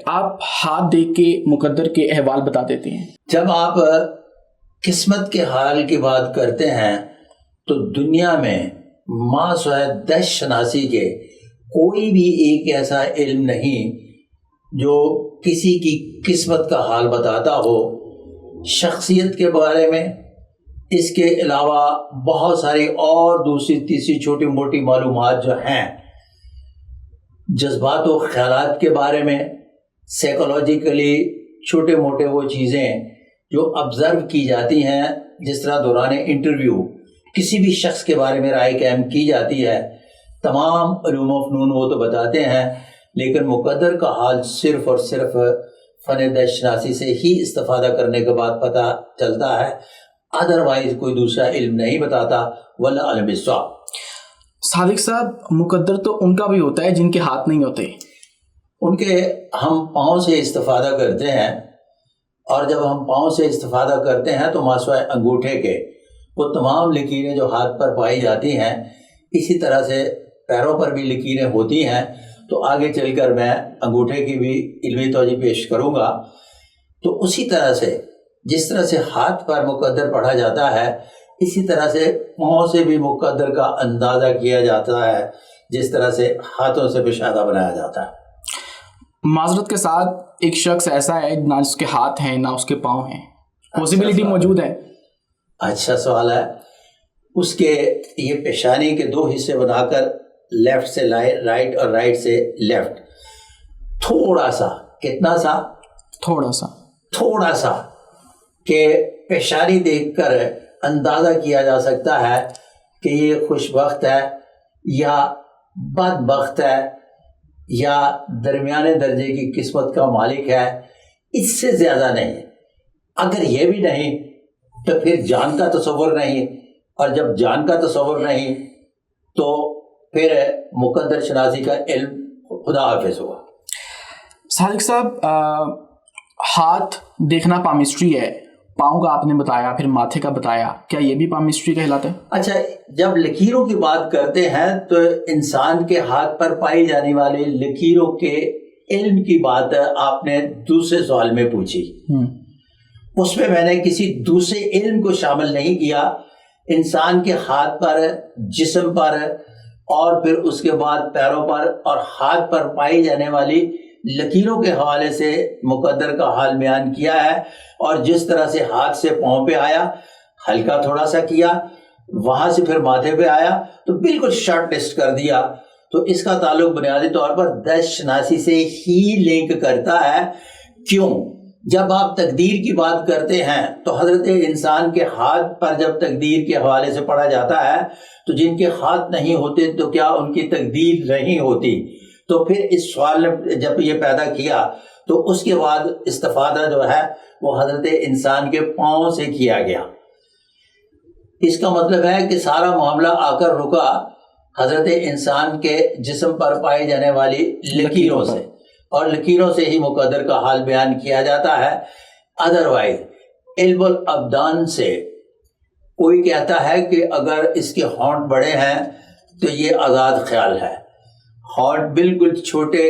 آپ ہاتھ دیکھ کے مقدر کے احوال بتا دیتے ہیں. جب آپ قسمت کے حال کی بات کرتے ہیں تو دنیا میں ما سوائے دش شناسی کے کوئی بھی ایک ایسا علم نہیں جو کسی کی قسمت کا حال بتاتا ہو. شخصیت کے بارے میں، اس کے علاوہ بہت ساری اور دوسری تیسری چھوٹی موٹی معلومات جو ہیں، جذبات و خیالات کے بارے میں، سائیکولوجیکلی چھوٹے موٹے وہ چیزیں جو آبزرو کی جاتی ہیں، جس طرح دوران انٹرویو کسی بھی شخص کے بارے میں رائے قائم کی جاتی ہے، تمام علوم و فنون وہ تو بتاتے ہیں، لیکن مقدر کا حال صرف اور صرف فن دش شناسی سے ہی استفادہ کرنے کے بعد پتہ چلتا ہے، ادروائز کوئی دوسرا علم نہیں بتاتا. واللہ اعلم بالصواب. صادق صاحب، مقدر تو ان کا بھی ہوتا ہے جن کے ہاتھ نہیں ہوتے. ان کے ہم پاؤں سے استفادہ کرتے ہیں، اور جب ہم پاؤں سے استفادہ کرتے ہیں تو ماسوائے انگوٹھے کے وہ تمام لکیریں جو ہاتھ پر پائی جاتی ہیں، اسی طرح سے پیروں پر بھی لکیریں ہوتی ہیں. تو آگے چل کر میں انگوٹھے کی بھی علمی توضیح پیش کروں گا. تو اسی طرح سے جس طرح سے ہاتھ پر مقدر پڑھا جاتا ہے، اسی طرح سے پاؤں سے بھی مقدر کا اندازہ کیا جاتا ہے، جس طرح سے ہاتھوں سے پیشادہ بنایا جاتا ہے. معذرت کے ساتھ ایک شخص ایسا ہے نہ اس کے ہاتھ ہیں نہ اس کے پاؤں ہیں، پاسبلٹی موجود ہے؟ اچھا سوال ہے. اس کے یہ پیشانی کے دو حصے بنا کر لیفٹ سے رائٹ اور رائٹ سے لیفٹ، تھوڑا سا، کتنا سا؟ تھوڑا سا کہ پیشانی دیکھ کر اندازہ کیا جا سکتا ہے کہ یہ خوش بخت ہے یا بدبخت ہے یا درمیانے درجے کی قسمت کا مالک ہے. اس سے زیادہ نہیں. اگر یہ بھی نہیں تو پھر جان کا تصور نہیں، اور جب جان کا تصور نہیں تو پھر مقدر شناسی کا علم خدا حافظ ہوا. صادق صاحب، ہاتھ دیکھنا پامسٹری ہے، پاؤں کا آپ نے بتایا، پھر ماتھے کا بتایا، کیا یہ بھی پامسٹری کہلاتا ہے؟ اچھا، جب لکیروں کی بات کرتے ہیں تو انسان کے ہاتھ پر پائی جانے والی لکیروں کے علم کی بات آپ نے دوسرے سوال میں پوچھی. اس میں نے کسی دوسرے علم کو شامل نہیں کیا. انسان کے ہاتھ پر، جسم پر، اور پھر اس کے بعد پیروں پر اور ہاتھ پر پائی جانے والی لکیروں کے حوالے سے مقدر کا حال بیان کیا ہے. اور جس طرح سے ہاتھ سے پاؤں پہ آیا، ہلکا تھوڑا سا کیا، وہاں سے پھر ماتھے پہ آیا تو بالکل شارٹ لسٹ کر دیا. تو اس کا تعلق بنیادی طور پر دش شناسی سے ہی لنک کرتا ہے. کیوں؟ جب آپ تقدیر کی بات کرتے ہیں تو حضرت انسان کے ہاتھ پر جب تقدیر کے حوالے سے پڑھا جاتا ہے تو جن کے ہاتھ نہیں ہوتے تو کیا ان کی تقدیر نہیں ہوتی؟ تو پھر اس سوال نے جب یہ پیدا کیا تو اس کے بعد استفادہ جو ہے وہ حضرت انسان کے پاؤں سے کیا گیا. اس کا مطلب ہے کہ سارا معاملہ آ کر رکا حضرت انسان کے جسم پر پائی جانے والی لکیروں سے، اور لکیروں سے ہی مقدر کا حال بیان کیا جاتا ہے. ادروائز علم الابدان سے کوئی کہتا ہے کہ اگر اس کے ہونٹ بڑے ہیں تو یہ آزاد خیال ہے، ہونٹ بالکل چھوٹے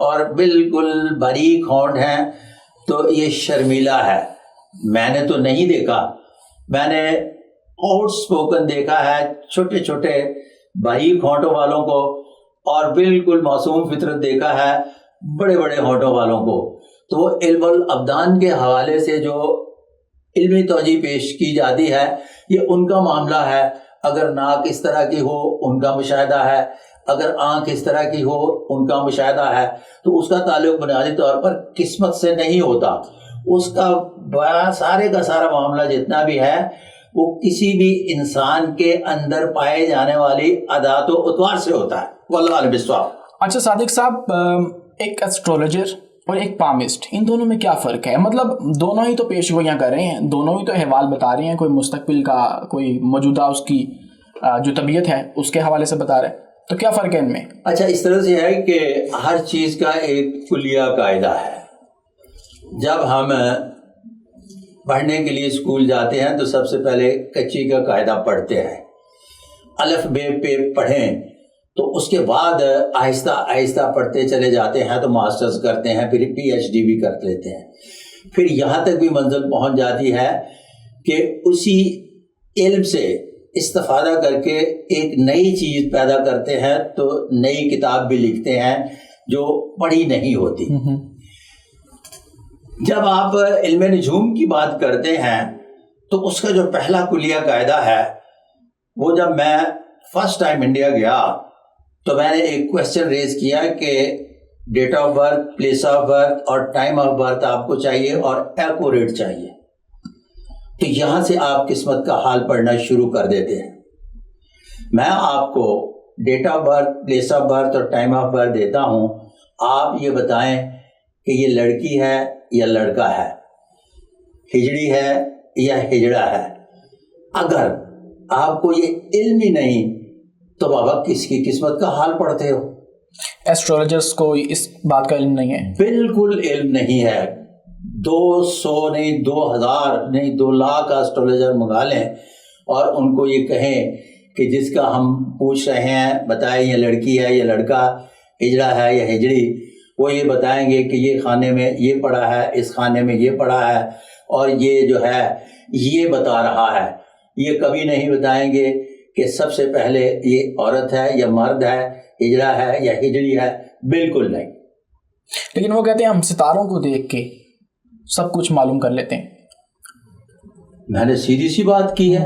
اور بالکل باریک ہونٹ ہیں تو یہ شرمیلا ہے. میں نے تو نہیں دیکھا، میں نے آؤٹ سپوکن دیکھا ہے چھوٹے چھوٹے باریک ہونٹوں والوں کو، اور بالکل معصوم فطرت دیکھا ہے بڑے بڑے ہونٹوں والوں کو. تو علم الابدان کے حوالے سے جو علمی توجہ پیش کی جاتی ہے یہ ان کا معاملہ ہے. اگر ناک اس طرح کی ہو ان کا مشاہدہ ہے، اگر آنکھ اس طرح کی ہو ان کا مشاہدہ ہے. تو اس کا تعلق بنیادی طور پر قسمت سے نہیں ہوتا. اس کا سارے کا سارا معاملہ جتنا بھی ہے وہ کسی بھی انسان کے اندر پائے جانے والی عادات و اطوار سے ہوتا ہے. واللہ اعلم بالصواب. اچھا صادق صاحب، ایک ایسٹرولوجر اور ایک پامسٹ، ان دونوں میں کیا فرق ہے؟ مطلب دونوں ہی تو پیش گوئیاں کر رہے ہیں، دونوں ہی تو احوال بتا رہے ہیں، کوئی مستقبل کا، کوئی موجودہ اس کی جو طبیعت ہے اس کے حوالے سے بتا رہے ہیں، تو کیا فرق ہے ان میں؟ اچھا، اس طرح سے ہے کہ ہر چیز کا ایک کلیہ قاعدہ ہے. جب ہم پڑھنے کے لیے اسکول جاتے ہیں تو سب سے پہلے کچی کا قاعدہ پڑھتے ہیں. الف بے پہ پڑھیں تو اس کے بعد آہستہ آہستہ پڑھتے چلے جاتے ہیں تو ماسٹرز کرتے ہیں, پھر پی ایچ ڈی بھی کر لیتے ہیں, پھر یہاں تک بھی منزل پہنچ جاتی ہے کہ اسی علم سے استفادہ کر کے ایک نئی چیز پیدا کرتے ہیں, تو نئی کتاب بھی لکھتے ہیں جو پڑھی نہیں ہوتی. جب آپ علم نجوم کی بات کرتے ہیں تو اس کا جو پہلا کلیہ قاعدہ ہے, وہ جب میں فرسٹ ٹائم انڈیا گیا تو میں نے ایک کوشچن ریز کیا کہ date of birth, place of birth اور ٹائم آف برتھ آپ کو چاہیے اور ایکوریٹ چاہیے. تو یہاں سے آپ قسمت کا حال پڑھنا شروع کر دیتے ہیں. میں آپ کو date of birth, place of birth اور ٹائم آف برتھ دیتا ہوں, آپ یہ بتائیں کہ یہ لڑکی ہے یا لڑکا ہے, ہجڑی ہے یا ہجڑا ہے. اگر آپ کو یہ علم ہی نہیں تو بابا کس کی قسمت کا حال پڑھتے ہو؟ ایسٹرولوجرز کو اس بات کا علم نہیں ہے, بالکل علم نہیں ہے. 200 نہیں 2000 نہیں 2 لاکھ ایسٹرولوجر منگا لیں اور ان کو یہ کہیں کہ جس کا ہم پوچھ رہے ہیں بتائیں یہ لڑکی ہے یا لڑکا, ہجڑا ہے یا ہجڑی, وہ یہ بتائیں گے کہ یہ خانے میں یہ پڑا ہے, اس خانے میں یہ پڑا ہے, اور یہ جو ہے یہ بتا رہا ہے. یہ کبھی نہیں بتائیں گے کہ سب سے پہلے یہ عورت ہے یا مرد ہے, ہجڑا ہے یا ہجڑی ہے, بالکل نہیں. لیکن وہ کہتے ہیں ہم ستاروں کو دیکھ کے سب کچھ معلوم کر لیتے ہیں. میں نے سیدھی سی بات کی ہے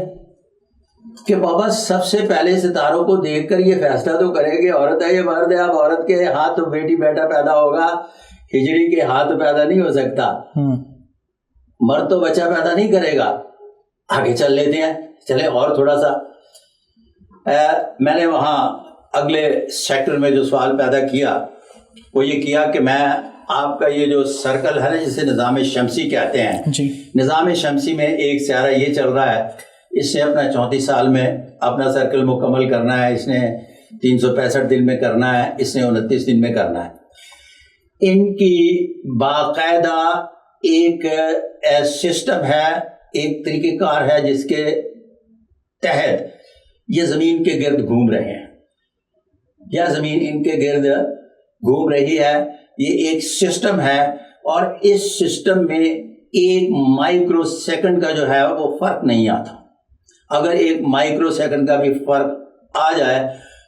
کہ بابا سب سے پہلے ستاروں کو دیکھ کر یہ فیصلہ تو کرے کہ عورت ہے یا مرد ہے. اب عورت کے ہاتھ تو بیٹی بیٹا پیدا ہوگا, ہجڑی کے ہاتھ پیدا نہیں ہو سکتا, مرد تو بچہ پیدا نہیں کرے گا. آگے چل لیتے ہیں, چلے اور تھوڑا سا. میں نے وہاں اگلے سیکٹر میں جو سوال پیدا کیا وہ یہ کیا کہ میں آپ کا یہ جو سرکل ہے نا جسے نظام شمسی کہتے ہیں, نظام شمسی میں ایک سیارہ یہ چل رہا ہے, اس نے اپنا 34 سال میں اپنا سرکل مکمل کرنا ہے, اس نے 365 دن میں کرنا ہے, اس نے 29 دن میں کرنا ہے. ان کی باقاعدہ ایک سسٹم ہے, ایک طریقہ کار ہے جس کے تحت یہ زمین کے گرد گھوم رہے ہیں, یا زمین ان کے گرد گھوم رہی ہے. یہ ایک سسٹم ہے اور اس سسٹم میں ایک مائکرو سیکنڈ کا جو ہے وہ فرق نہیں آتا. اگر ایک مائکرو سیکنڈ کا بھی فرق آ جائے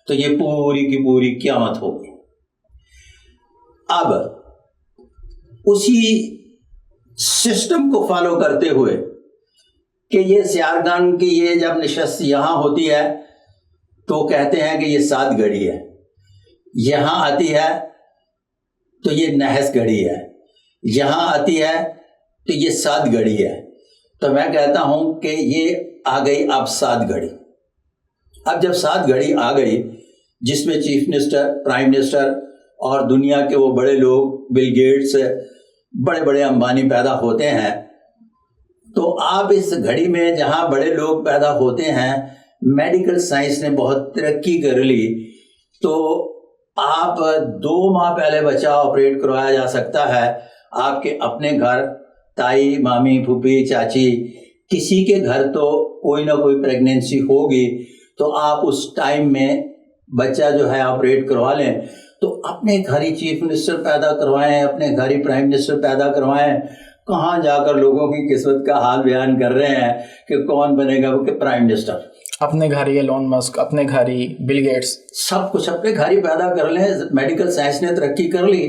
تو یہ پوری کی پوری قیامت ہوگی. اب اسی سسٹم کو فالو کرتے ہوئے کہ یہ سیارگان کی یہ جب نشست یہاں ہوتی ہے تو کہتے ہیں کہ یہ 7 گھڑی ہے, یہاں آتی ہے تو یہ نحس گھڑی ہے, یہاں آتی ہے تو یہ 7 گھڑی ہے. تو میں کہتا ہوں کہ یہ آ گئی اب 7 گھڑی. اب جب 7 گھڑی آ گئی جس میں چیف منسٹر, پرائم منسٹر اور دنیا کے وہ بڑے لوگ, بل گیٹس, بڑے بڑے امبانی پیدا ہوتے ہیں, تو آپ اس گھڑی میں جہاں بڑے لوگ پیدا ہوتے ہیں, میڈیکل سائنس نے بہت ترقی کر لی, تو آپ 2 ماہ پہلے بچہ آپریٹ کروایا جا سکتا ہے. آپ کے اپنے گھر تائی, مامی, پھوپھی, چاچی, کسی کے گھر تو کوئی نہ کوئی پریگنینسی ہوگی, تو آپ اس ٹائم میں بچہ جو ہے آپریٹ کروا لیں. تو اپنے گھر ہی چیف منسٹر پیدا کروائیں, اپنے گھر ہی پرائم منسٹر پیدا کروائیں. کہاں جا کر لوگوں کی قسمت کا حال بیان کر رہے ہیں کہ کون بنے گا کہ پرائم منسٹر. اپنے گھر ہی ایلون مسک, اپنے گھر ہی بل گیٹس, سب کچھ اپنے گھر ہی پیدا کر لیں. میڈیکل سائنس نے ترقی کر لی.